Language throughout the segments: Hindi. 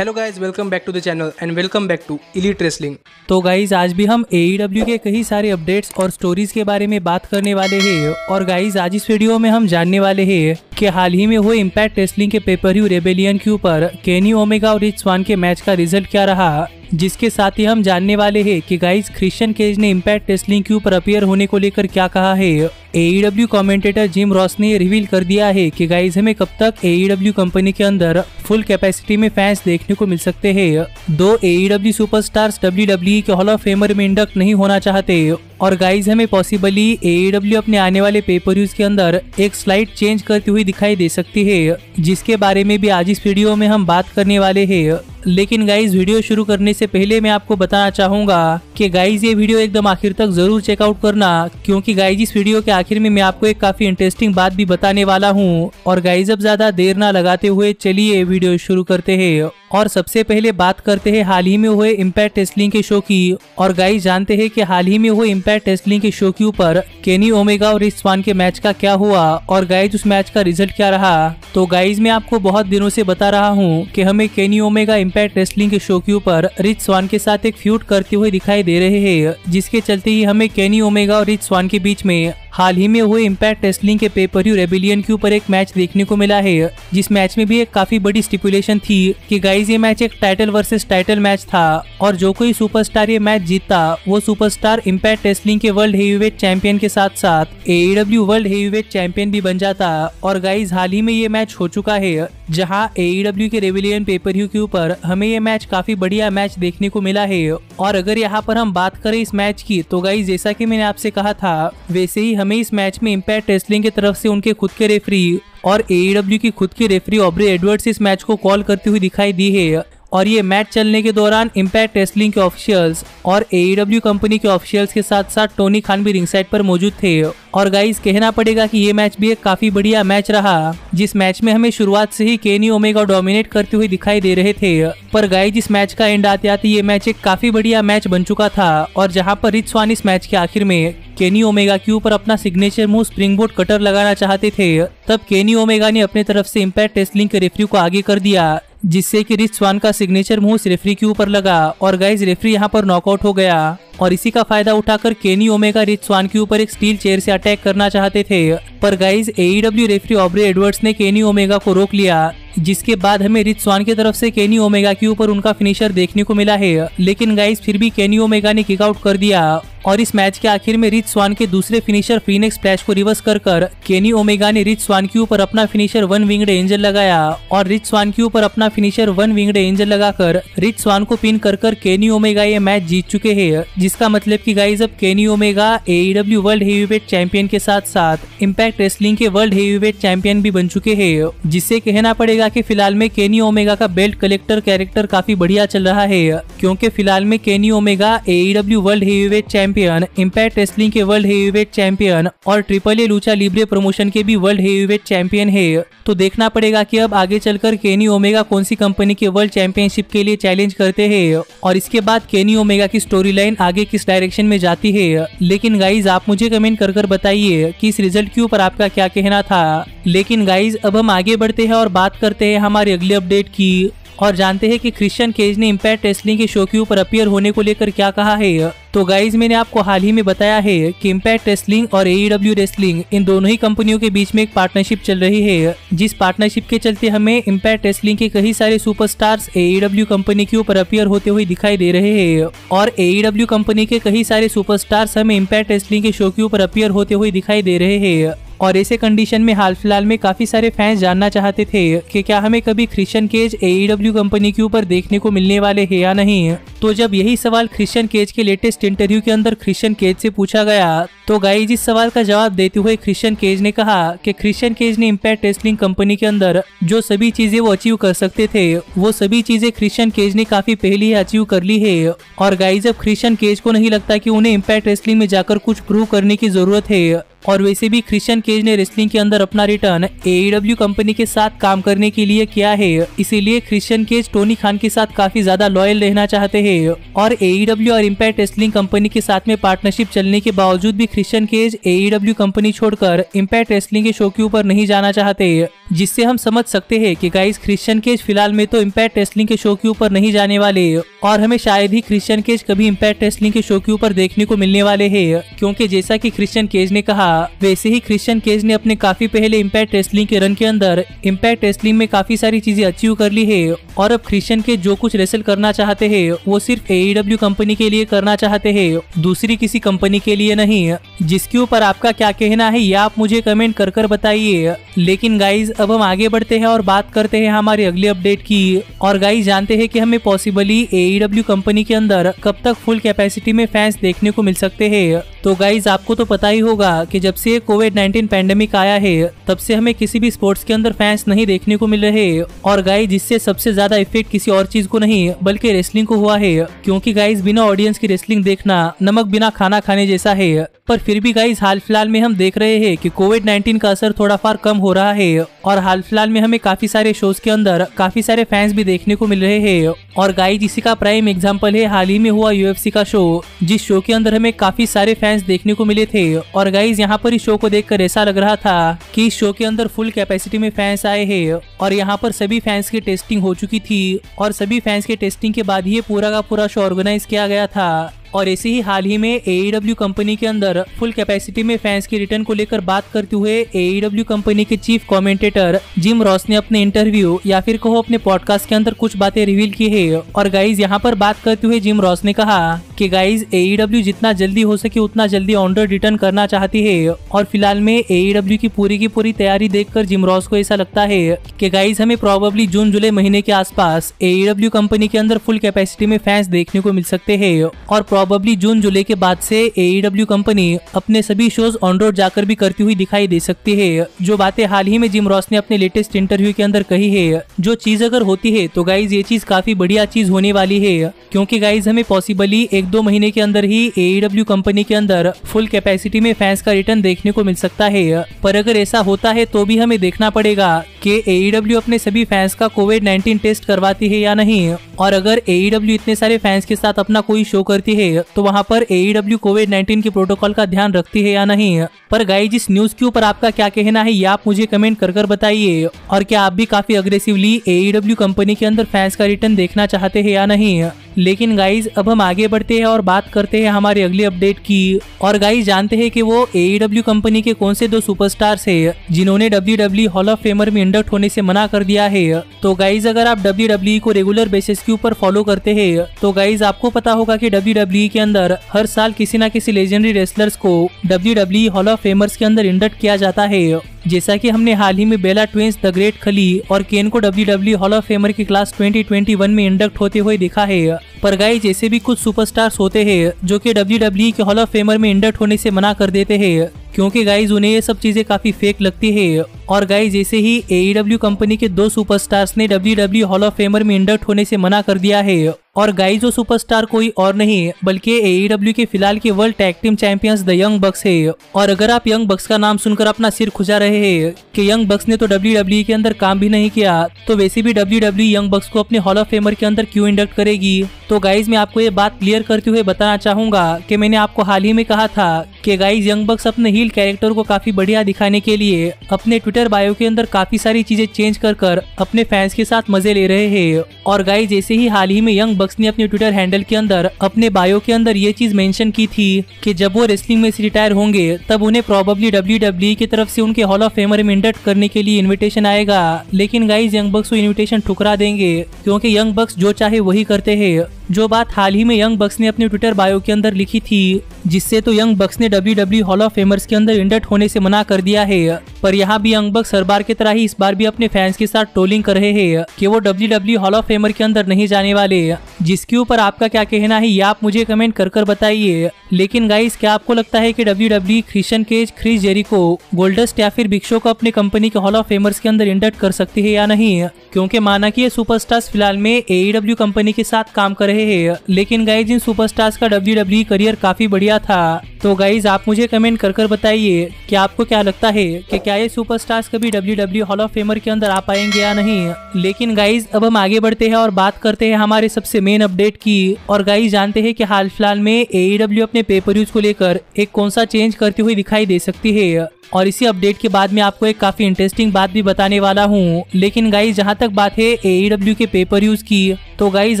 Hello guys, welcome back to the channel and welcome back to elite wrestling. तो गाइज आज भी हम AEW के कई सारे अपडेट्स और स्टोरीज के बारे में बात करने वाले हैं। और गाइज आज इस वीडियो में हम जानने वाले हैं कि हाल ही में हुए इम्पैक्ट रेसलिंग के पेपर-व्यू रेबेलियन के ऊपर केनी ओमेगा और रिच स्वान के मैच का रिजल्ट क्या रहा, जिसके साथ ही हम जानने वाले हैं कि गाइज क्रिश्चियन केज ने इम्पैक्ट रेसलिंग के ऊपर अपीयर होने को लेकर क्या कहा है। AEW कमेंटेटर जिम रॉस ने रिवील कर दिया है कि गाइज हमें कब तक AEW कंपनी के अंदर फुल कैपेसिटी में फैंस देखने को मिल सकते हैं। दो AEW सुपरस्टार्स WWE के हॉल ऑफ फेमर में इंडक्ट नहीं होना चाहते और गाइज हमें पॉसिबली AEW अपने आने वाले पेपर-व्यूज के अंदर एक स्लाइड चेंज करती हुई दिखाई दे सकती है, जिसके बारे में भी आज इस वीडियो में हम बात करने वाले हैं। लेकिन गाइज वीडियो शुरू करने से पहले मैं आपको बताना चाहूंगा कि गाइज ये वीडियो एकदम आखिर तक जरूर चेकआउट करना, क्योंकि गाइज इस वीडियो के आखिर में मैं आपको एक काफी इंटरेस्टिंग बात भी बताने वाला हूँ। और गाइज अब ज्यादा देर ना लगाते हुए चलिए वीडियो शुरू करते हैं। और सबसे पहले बात करते हैं हाल ही में हुए इम्पैक्ट रेसलिंग के शो की। और गाइज जानते हैं कि हाल ही में हुए इम्पैक्ट रेसलिंग के शो के ऊपर केनी ओमेगा और रिच स्वान के मैच का क्या हुआ और गाइज उस मैच का रिजल्ट क्या रहा। तो गाइज मैं आपको बहुत दिनों से बता रहा हूँ कि हमें केनी ओमेगा इम्पैक्ट रेसलिंग के शो के ऊपर रिच स्वान के साथ एक फ्यूड करते हुए दिखाई दे रहे हैं, जिसके चलते ही हमें केनी ओमेगा और रिच स्वान के बीच में हाल ही में हुए इम्पैक्ट रेसलिंग के पेपर-व्यू रेबेलियन के ऊपर एक मैच देखने को मिला है, जिस मैच में भी एक काफी बड़ी स्टिपुलेशन थी कि गाइज ये मैच एक टाइटल वर्सेस टाइटल मैच था और जो कोई सुपरस्टार ये मैच जीतता वो सुपरस्टार इम्पैक्ट रेसलिंग के वर्ल्ड हेवीवेट चैंपियन के साथ साथ AEW वर्ल्ड हेवीवेट चैंपियन भी बन जाता। और गाइज हाल ही में ये मैच हो चुका है, जहां AEW के रेबेलियन पेपर-व्यू के ऊपर हमें ये मैच काफी बढ़िया मैच देखने को मिला है। और अगर यहाँ पर हम बात करें इस मैच की, तो गाइज जैसा कि मैंने आपसे कहा था वैसे ही हमें इस मैच में इम्पैक्ट रेसलिंग की तरफ से उनके खुद के रेफरी और AEW की खुद की रेफरी ऑब्रे एडवर्ड्स इस मैच को कॉल करती हुई दिखाई दी है। और ये मैच चलने के दौरान इम्पैक्ट रेसलिंग के ऑफिशियल्स और AEW कंपनी के ऑफिशियल्स के साथ साथ टोनी खान भी रिंगसाइड पर मौजूद थे। और गाइज कहना पड़ेगा कि ये मैच भी एक काफी बढ़िया मैच रहा, जिस मैच में हमें शुरुआत से ही केनी ओमेगा डोमिनेट करते हुए दिखाई दे रहे थे। पर गाइज इस मैच का एंड आते आते ये मैच एक काफी बढ़िया मैच बन चुका था। और जहां पर रिच स्वान इस मैच के आखिर में केनी ओमेगा के ऊपर अपना सिग्नेचर मूव स्प्रिंगबोर्ड कटर लगाना चाहते थे, तब केनी ओमेगा ने अपने तरफ से इम्पैक्ट रेसलिंग के रेफरी को आगे कर दिया, जिससे कि रिच स्वान का सिग्नेचर मूव रेफरी के ऊपर लगा और गाइज रेफरी यहाँ पर नॉकआउट हो गया। और इसी का फायदा उठाकर केनी ओमेगा रिच स्वान के ऊपर एक स्टील चेयर से अटैक करना चाहते थे, पर guys AEW referee Aubrey Edwards ने केनी ओमेगा को रोक लिया, जिसके बाद हमें रिच स्वान की तरफ से केनी ओमेगा के ऊपर उनका फिनिशर देखने को मिला है। लेकिन गाइज फिर भी केनी ओमेगा ने किक आउट कर दिया और इस मैच के आखिर में रिच स्वान के दूसरे फिनिशर फीनिक्स स्प्लैश को रिवर्स कर केनी ओमेगा ने रिच स्वान के ऊपर अपना फिनिशर वन विंग्ड एंजल लगाया और रिच स्वान के ऊपर अपना फिनिशर वन विंग्ड एंजल लगाकर रिच स्वान को पिन कर केनी ओमेगा ये मैच जीत चुके हैं। जिसका मतलब कि गाइज अब Kenny Omega AEW world heavyweight champion के साथ साथ इम्पैक्ट रेसलिंग के वर्ल्ड हेवीवेट चैंपियन भी बन चुके हैं, जिससे कहना पड़ेगा कि फिलहाल में केनी ओमेगा का बेल्ट कलेक्टर कैरेक्टर काफी बढ़िया चल रहा है, क्योंकि फिलहाल में Kenny Omega AEW world heavyweight champion, impact wrestling के वर्ल्ड हेवीवेट चैंपियन और triple A Lucha Libre promotion के भी वर्ल्ड हेवीवेट चैंपियन है। तो देखना पड़ेगा कि अब आगे चलकर केनी ओमेगा कौन सी कंपनी के वर्ल्ड चैंपियनशिप के लिए चैलेंज करते हैं और इसके बाद केनी ओमेगा की स्टोरी लाइन आगे किस डायरेक्शन में जाती है। लेकिन गाइज आप मुझे कमेंट कर बताइए कि इस रिजल्ट के ऊपर आपका क्या कहना था। लेकिन गाइज अब हम आगे बढ़ते हैं और बात करते हैं हमारे अगले अपडेट की और जानते हैं कि क्रिश्चियन केज ने इम्पैक्ट रेसलिंग के शो के ऊपर अपीयर होने को लेकर क्या कहा है। तो गाइज मैंने आपको हाल ही में बताया है कि इम्पैक्ट रेसलिंग और AEW रेसलिंग इन दोनों ही कंपनियों के बीच में एक पार्टनरशिप चल रही है, जिस पार्टनरशिप के चलते हमें इम्पैक्ट रेसलिंग के कई सारे सुपरस्टार्स AEW कंपनी के ऊपर अपीयर होते हुए दिखाई दे रहे हैं और AEW कंपनी के कई सारे सुपरस्टार्स हमें इम्पैक्ट रेसलिंग के शो के ऊपर अपीयर होते हुए दिखाई दे रहे हैं। और ऐसे कंडीशन में हाल फिलहाल में काफी सारे फैंस जानना चाहते थे कि क्या हमें कभी क्रिश्चियन केज AEW कंपनी के ऊपर देखने को मिलने वाले हैं या नहीं। तो जब यही सवाल क्रिश्चियन केज के लेटेस्ट इंटरव्यू के अंदर क्रिश्चियन केज से पूछा गया, तो गाइज इस सवाल का जवाब देते हुए क्रिश्चियन केज ने कहा कि क्रिश्चियन केज ने इम्पैक्ट रेसलिंग कंपनी के अंदर जो सभी चीजें वो अचीव कर सकते थे, वो सभी चीजें क्रिश्चियन केज ने काफी पहले ही अचीव कर ली है। और गाइज अब क्रिश्चियन केज को नहीं लगता कि उन्हें इम्पैक्ट रेसलिंग में जाकर कुछ प्रूव करने की जरूरत है। और वैसे भी क्रिश्चियन केज ने रेसलिंग के अंदर अपना रिटर्न AEW कंपनी के साथ काम करने के लिए किया है, इसीलिए क्रिश्चियन केज टोनी खान के साथ काफी ज्यादा लॉयल रहना चाहते हैं। और AEW और इम्पैक्ट रेसलिंग कंपनी के साथ में पार्टनरशिप चलने के बावजूद भी क्रिश्चियन केज AEW कंपनी छोड़कर इम्पैक्ट रेसलिंग के शो के ऊपर नहीं जाना चाहते, जिससे हम समझ सकते हैं कि गाइस क्रिश्चियन केज फिलहाल में तो इम्पैक्ट रेसलिंग के शो के ऊपर नहीं जाने वाले और हमें शायद ही क्रिश्चियन केज कभी इम्पैक्ट रेसलिंग के शो के ऊपर देखने को मिलने वाले हैं, क्योंकि जैसा कि क्रिश्चियन केज ने कहा वैसे ही क्रिश्चियन केज ने अपने काफी पहले इम्पैक्ट रेसलिंग के रन के अंदर इम्पैक्ट रेसलिंग में काफी सारी चीजें अचीव कर ली है और अब क्रिश्चियन केज जो कुछ रेसल करना चाहते हैं वो सिर्फ AEW कंपनी के लिए करना चाहते हैं, दूसरी किसी कंपनी के लिए नहीं। जिसके ऊपर आपका क्या कहना है ये आप मुझे कमेंट कर बताइए। लेकिन गाइज अब हम आगे बढ़ते हैं और बात करते हैं हमारे अगले अपडेट की। और गाइज जानते हैं कि हमें पॉसिबली AEW कंपनी के अंदर कब तक फुल कैपेसिटी में फैंस देखने को मिल सकते हैं। तो गाइज आपको तो पता ही होगा कि जब से कोविड-19 पैंडेमिक आया है तब से हमें किसी भी स्पोर्ट्स के अंदर फैंस नहीं देखने को मिल रहे और गाइज इससे सबसे ज्यादा इफेक्ट किसी और चीज को नहीं बल्कि रेसलिंग को हुआ है, क्योंकि गाइज बिना ऑडियंस की रेसलिंग देखना नमक बिना खाना खाने जैसा है। पर फिर भी गाइज हाल फिलहाल में हम देख रहे हैं कि कोविड-19 का असर थोड़ा फार कम हो रहा है और हाल फिलहाल में हमें काफी सारे शोज के अंदर काफी सारे फैंस भी देखने को मिल रहे हैं। और गाइज इसी का प्राइम एग्जांपल है हाल ही में हुआ UFC का शो, जिस शो के अंदर हमें काफी सारे फैंस देखने को मिले थे। और गाइज यहाँ पर इस शो को देखकर ऐसा लग रहा था कि इस शो के अंदर फुल कैपेसिटी में फैंस आए हैं और यहाँ पर सभी फैंस की टेस्टिंग हो चुकी थी और सभी फैंस के टेस्टिंग के बाद ये पूरा का पूरा शो ऑर्गेनाइज किया गया था। और ऐसे ही हाल ही में AEW कंपनी के अंदर फुल कैपेसिटी में फैंस के रिटर्न को लेकर बात करते हुए AEW कंपनी के चीफ कमेंटेटर जिम रॉस ने अपने इंटरव्यू या फिर कहो अपने पॉडकास्ट के अंदर कुछ बातें रिवील की है। और गाइज यहाँ पर बात करते हुए जिम रॉस ने कहा कि गाइज AEW जितना जल्दी हो सके उतना जल्दी ऑनर रिटर्न करना चाहती है और फिलहाल में AEW की पूरी तैयारी देखकर जिम रॉस को ऐसा लगता है कि गाइज हमें प्रोबेबली जून जुलाई महीने के आसपास AEW कंपनी के अंदर फुल कैपेसिटी में फैंस देखने को मिल सकते हैं और प्रोबेबली जून जुलाई के बाद से AEW कंपनी अपने सभी शोज ऑन रोड जाकर भी करती हुई दिखाई दे सकती है। जो बातें हाल ही में जिम रॉस ने अपने लेटेस्ट इंटरव्यू के अंदर कही है, जो चीज अगर होती है तो गाइज ये चीज काफी बढ़िया चीज होने वाली है, क्योंकि गाइज हमें पॉसिबली 1-2 महीने के अंदर ही AEW कंपनी के अंदर फुल कैपेसिटी में फैंस का रिटर्न देखने को मिल सकता है। पर अगर ऐसा होता है तो भी हमें देखना पड़ेगा कि AEW अपने सभी फैंस का कोविड-19 टेस्ट करवाती है या नहीं। और अगर AEW इतने सारे फैंस के साथ अपना कोई शो करती है तो वहाँ पर AEW कोविड-19 के प्रोटोकॉल का ध्यान रखती है या नहीं। पर गाइज इस न्यूज के ऊपर आपका क्या कहना है ये आप मुझे कमेंट कर बताइए। और क्या आप भी काफी अग्रेसिवली AEW कंपनी के अंदर फैंस का रिटर्न देखना चाहते हैं या नहीं। लेकिन गाइज अब हम आगे बढ़ते हैं और बात करते हैं हमारे अगले अपडेट की। और गाइज जानते हैं कि वो AEW कंपनी के कौन से 2 सुपरस्टार्स है जिन्होंने WWE हॉल ऑफ फेमर में इंडक्ट होने से मना कर दिया है। तो गाइज अगर आप WWE को रेगुलर बेसिस के ऊपर फॉलो करते हैं तो गाइज आपको पता होगा कि WWE के अंदर हर साल किसी न किसी लेजेंडरी रेसलर्स को WWE हॉल ऑफ फेमर्स के अंदर इंडक्ट किया जाता है। जैसा कि हमने हाल ही में बेला ट्विंस, द ग्रेट खली और केन को WWE हॉल ऑफ फेमर की क्लास 2021 में इंडक्ट होते हुए देखा है। पर गाइज ऐसे भी कुछ सुपरस्टार्स होते हैं जो कि WWE के हॉल ऑफ फेमर में इंडक्ट होने से मना कर देते हैं, क्योंकि गाइज उन्हें ये सब चीजें काफी फेक लगती है। और गाइज ऐसे ही AEW कंपनी के 2 सुपरस्टार्स ने WWE हॉल ऑफ फेमर में इंडक्ट होने से मना कर दिया है। और गाइज वो सुपरस्टार कोई और नहीं बल्कि AEW के फिलहाल के world tag team champions the young बक्स है। और अगर आप यंग बक्स का नाम सुनकर अपना सिर खुजा रहे हैं कि यंग बक्स ने तो WWE के अंदर काम भी नहीं किया, तो वैसे भी WWE यंग बक्स को अपने हॉल ऑफ फेमर के अंदर क्यों इंडक्ट करेगी। तो गाइज मैं आपको ये बात क्लियर करते हुए बताना चाहूंगा कि मैंने आपको हाल ही में कहा था कि गाइज यंग बक्स अपने हील कैरेक्टर को काफी बढ़िया दिखाने के लिए अपने ट्विटर बायो के अंदर काफी सारी चीजें चेंज कर अपने फैंस के साथ मजे ले रहे हैं। और गाइज ऐसे ही हाल ही में यंग बक्स ने अपने ट्विटर हैंडल के अंदर अपने बायो के अंदर ये चीज मेंशन की थी कि जब वो रेसलिंग में से रिटायर होंगे तब उन्हें प्रोबेबली WWE की तरफ से उनके हॉल ऑफ फेमर में इंडक्ट करने के लिए इन्विटेशन आएगा। लेकिन गाइज यंग बक्स वो इन्विटेशन ठुकरा देंगे, क्योंकि यंग बक्स जो चाहे वही करते हैं। जो बात हाल ही में यंग बक्स ने अपने ट्विटर बायो के अंदर लिखी थी, जिससे तो यंग बक्स ने WWE हॉल ऑफ फेमर्स के अंदर इंडक्ट होने से मना कर दिया है। पर यहाँ भी यंग बक्स हर बार की तरह ही इस बार भी अपने फैंस के साथ ट्रोलिंग कर रहे हैं कि वो WWE हॉल ऑफ फेमर के अंदर नहीं जाने वाले। जिसके ऊपर आपका क्या कहना है ये आप मुझे कमेंट कर बताइए। लेकिन गाइस क्या आपको लगता है कि WWE Christian Cage, Chris Jericho, Goldust या फिर बिग शो को अपने कंपनी के हॉल ऑफ फेमर्स के अंदर इंडक्ट कर सकती है या नहीं? क्योंकि माना कि ये सुपरस्टार्स फिलहाल में AEW कंपनी के साथ काम कर रहे हैं, लेकिन गाइज इन सुपरस्टार्स का WWE करियर काफी बढ़िया था। तो गाइज आप मुझे कमेंट कर बताइए कि आपको क्या लगता है कि क्या ये सुपरस्टार्स कभी WWE हॉल ऑफ फेमर के अंदर आ पाएंगे या नहीं। लेकिन गाइज अब हम आगे बढ़ते हैं और बात करते हैं हमारे सबसे मेन अपडेट की। और गाइस जानते हैं कि हाल फिलहाल में AEW अपने पेपर व्यूज को लेकर एक कौन सा चेंज करती हुई दिखाई दे सकती है। और इसी अपडेट के बाद मैं आपको एक काफी इंटरेस्टिंग बात भी बताने वाला हूँ। लेकिन गाइस जहाँ तक बात है AEW के पेपर व्यूज की, तो गाइस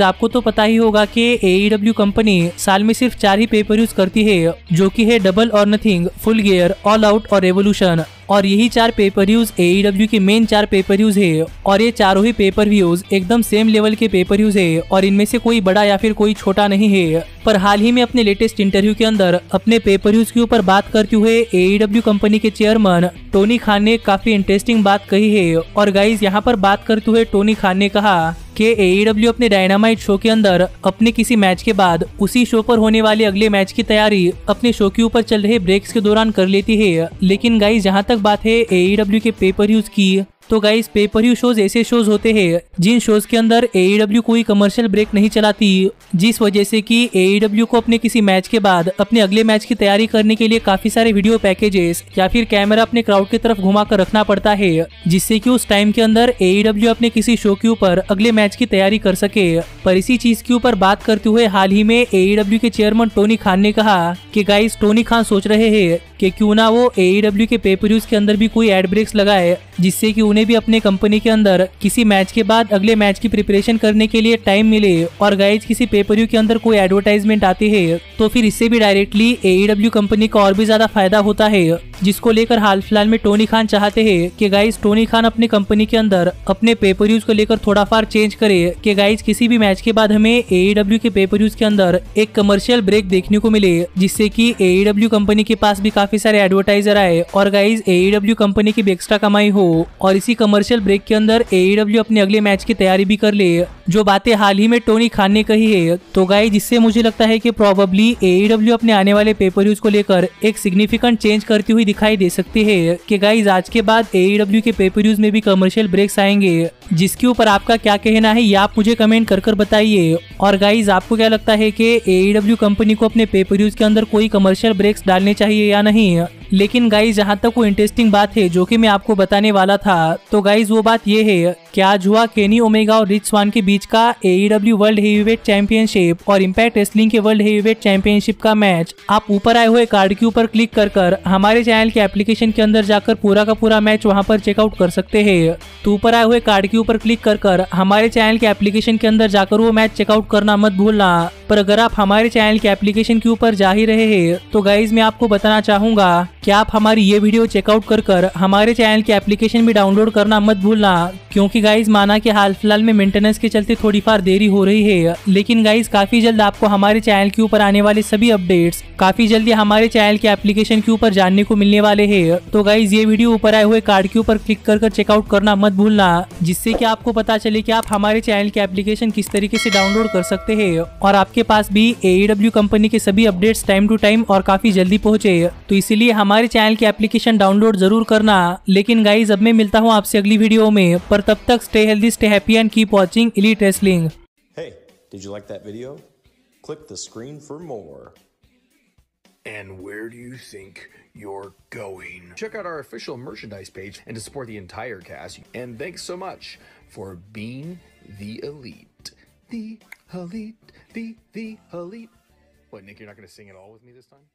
आपको तो पता ही होगा कि AEW कंपनी साल में सिर्फ 4 ही पेपर व्यूज करती है, जो कि है डबल और nothing, full gear, all out और रेवोल्यूशन। और यही 4 पेपर व्यूज AEW के मेन 4 पेपर व्यूज है। और ये चारों ही पेपर व्यूज एकदम सेम लेवल के पेपर व्यूज है और इनमें से कोई बड़ा या फिर कोई छोटा नहीं है। पर हाल ही में अपने लेटेस्ट इंटरव्यू के अंदर अपने पेपर व्यूज के ऊपर बात करते हुए AEW कंपनी के चेयरमैन टोनी खान ने काफी इंटरेस्टिंग बात कही है। और गाइज यहाँ पर बात करते हुए टोनी खान ने कहा कि AEW अपने डायनामाइट शो के अंदर अपने किसी मैच के बाद उसी शो पर होने वाले अगले मैच की तैयारी अपने शो के ऊपर चल रहे ब्रेक्स के दौरान कर लेती है। लेकिन गाइज जहाँ तक बात है AEW के पेपर व्यूज की, तो गाइस पेपर व्यू शोज ऐसे शोज होते हैं जिन शोज के अंदर AEW कोई कमर्शियल ब्रेक नहीं चलाती, जिस वजह से कि AEW को अपने किसी मैच के बाद अपने अगले मैच की तैयारी करने के लिए काफी सारे वीडियो पैकेजेस या फिर कैमरा अपने क्राउड की तरफ घुमा कर रखना पड़ता है, जिससे कि उस टाइम के अंदर AEW अपने किसी शो के ऊपर अगले मैच की तैयारी कर सके। पर इसी चीज के ऊपर बात करते हुए हाल ही में AEW के चेयरमैन टोनी खान ने कहा कि गाइस टोनी खान सोच रहे हैं कि क्यों ना वो AEW के पेपर व्यूज के अंदर भी कोई एड ब्रेक्स लगाए, जिससे कि उन्हें भी अपने कंपनी के अंदर किसी मैच के बाद अगले मैच की प्रिपरेशन करने के लिए टाइम मिले। और गाइज किसी पेपर व्यू के अंदर कोई एडवर्टाइजमेंट आती है तो फिर इससे भी डायरेक्टली AEW कंपनी का और भी ज्यादा फायदा होता है, जिसको लेकर हाल फिलहाल में टोनी खान चाहते हैं कि गाइज टोनी खान अपने कंपनी के अंदर अपने पेपर व्यूज को लेकर थोड़ा फार चेंज करे कि गाइज किसी भी मैच के बाद हमें AEW के पेपर व्यूज के अंदर एक कमर्शियल ब्रेक देखने को मिले, जिससे कि AEW कंपनी के पास भी काफी सारे एडवर्टाइजर आए और गाइज AEW कंपनी की भी एक्स्ट्रा कमाई हो और इसी कमर्शियल ब्रेक के अंदर AEW अपने अगले मैच की तैयारी भी कर ले, जो बातें हाल ही में टोनी खान ने कही है। तो गाइज इससे मुझे लगता है कि प्रोबेबली AEW अपने आने वाले पेपर व्यूज को लेकर एक सिग्निफिकेंट चेंज करती हुई दिखाई दे सकती है कि गाइज आज के बाद AEW के पेपर व्यूज में भी कमर्शियल ब्रेक्स आएंगे। जिसके ऊपर आपका क्या कहना है ये आप मुझे कमेंट कर बताइए। और गाइज आपको क्या लगता है कि AEW कंपनी को अपने पेपर व्यूज के अंदर कोई कमर्शियल ब्रेक्स डालने चाहिए या नहीं? लेकिन गाइज जहाँ तक वो इंटरेस्टिंग बात है जो कि मैं आपको बताने वाला था, तो गाइज वो बात ये है कि आज हुआ केनी ओमेगा और रिच स्वान के बीच का AEW वर्ल्ड हेवीवेट चैंपियनशिप और इम्पैक्ट रेसलिंग के वर्ल्ड हेवीवेट चैंपियनशिप का मैच। आप ऊपर आए हुए कार्ड के ऊपर क्लिक कर हमारे चैनल के एप्लीकेशन के अंदर जाकर पूरा का पूरा मैच वहाँ पर चेकआउट कर सकते हैं। तो ऊपर आए हुए कार्ड के ऊपर क्लिक कर हमारे चैनल के एप्लीकेशन के अंदर जाकर वो मैच चेकआउट करना मत भूलना। पर अगर आप हमारे चैनल के एप्लीकेशन के ऊपर जा ही रहे हैं तो गाइज मैं आपको बताना चाहूंगा कि आप हमारी ये वीडियो चेकआउट कर हमारे चैनल के एप्लीकेशन भी डाउनलोड करना मत भूलना, क्योंकि गाइज माना कि हाल फिलहाल में मेंटेनेंस के चलते थोड़ी फार देरी हो रही है, लेकिन गाइज काफी जल्द आपको हमारे चैनल के ऊपर आने वाले सभी अपडेट्स काफी जल्दी हमारे चैनल के एप्लीकेशन के ऊपर जानने को मिलने वाले हैं। तो गाइज ये वीडियो ऊपर आए हुए कार्ड के ऊपर क्लिक कर चेकआउट करना मत भूलना, जिससे कि आपको पता चले कि आप हमारे चैनल के एप्लीकेशन किस तरीके से डाउनलोड कर सकते हैं और आपके पास भी AEW कंपनी के सभी अपडेट्स टाइम टू टाइम और काफी जल्दी पहुंचे। तो इसीलिए हमारे चैनल के एप्लीकेशन डाउनलोड जरूर करना। लेकिन गाइज अब मैं मिलता हूं आपसे अगली वीडियो में, पर तब तक stay healthy, stay happy and keep watching elite wrestling. Hey, did you like that video? Click the screen for more. And where do you think you're going? Check out our official merchandise page and to support the entire cast. And thanks so much for being the elite. The elite, the elite. What, Nick, you're not going to sing it all with me this time?